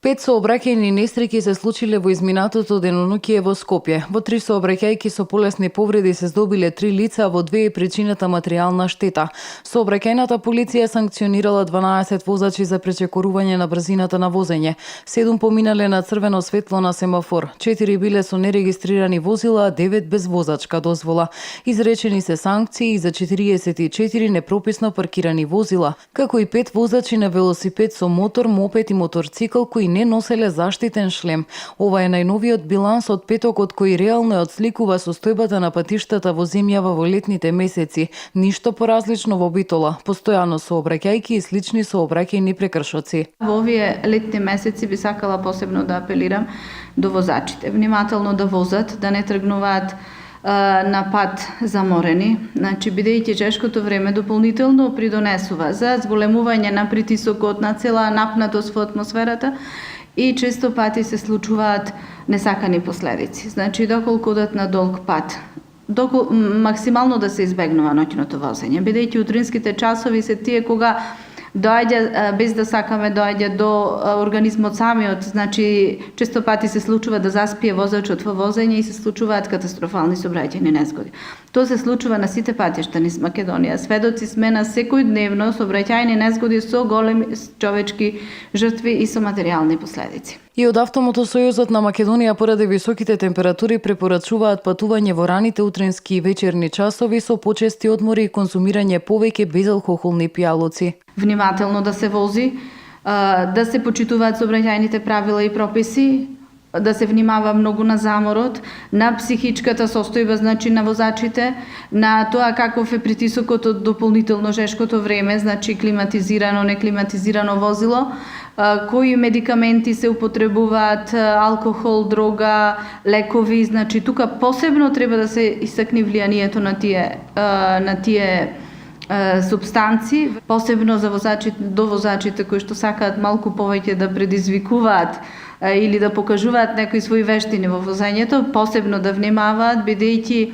5 сообраќајни несреќи се случиле во изминатото деноноќие во Скопје. Во 3 сообраќајки со полесни повреди се здобиле 3 лица, во 2 е причината материјална штета. Сообраќајната полиција санкционирала 12 возачи за пречекорување на брзината на возење. 7 поминале на црвено светло на семафор. 4 биле со нерегистрирани возила, а 9 без возачка дозвола. Изречени се санкции и за 44 непрописно паркирани возила, како и 5 возачи на велосипед со мотор, мопед и моторцикл кои не носеле заштитен шлем. Ова е најновиот биланс од петокот кој реално отсликува состојбата на патиштата во земјава во летните месеци. Ништо поразлично во Битола, постојано сообраќајки и слични сообраќајни прекршоци. Во овие летни месеци би сакала посебно да апелирам до возачите. Внимателно да возат, да не тргнуваат на пат заморени, бидејќи чешкото време дополнително придонесува за зголемување на притисокот, на цела напнатост во атмосферата и често пати се случуваат несакани последици. Доколку одат на долг пат, максимално да се избегнува ноќното возење, бидејќи утринските часови се тие кога доаѓа, без да сакаме, доаѓа до организмот самиот, често пати се случува да заспие возачот во возење и се случуваат катастрофални сообраќајни незгоди. Тоа се случува на сите патишта низ Македонија. Сведоци сме на секојдневно сообраќајни незгоди со големи човечки жртви и со материјални последици. И од Автомотосојузот на Македонија поради високите температури препорачуваат патување во раните утрински и вечерни часови со почести одмори и конзумирање повеќе безалкохолни пијалоци. Внимателно да се вози, да се почитуваат сообраќајните правила и прописи, да се внимава многу на заморот, на психичката состојба на возачите, на тоа каков е притисокот од дополнително жешкото време, климатизирано, неклиматизирано возило, кои медикаменти се употребуваат, алкохол, дрога, лекови, тука посебно треба да се истакне влијанието на тие субстанци, посебно за до возачите кои што сакаат малку повеќе да предизвикуваат или да покажуваат некои своји вештини во возењето, посебно да внимаваат, бидејќи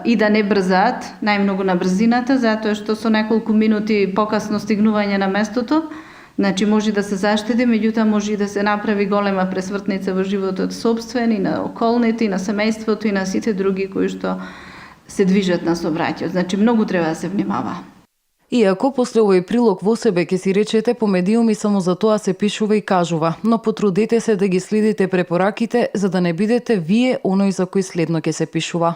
и да не брзаат, најмногу на брзината, затоа што со неколку минути покасно стигнување на местото, може да се заштеди, меѓутоа може и да се направи голема пресвртница во животот сопствен и на околните, и на семејството, и на сите други кои што се движат на сообраќајот. Многу треба да се внимава. Иако после овој прилог во себе ќе си речете по медиуми само за тоа се пишува и кажува, но потрудете се да ги следите препораките за да не бидете вие оној за кој следно ќе се пишува.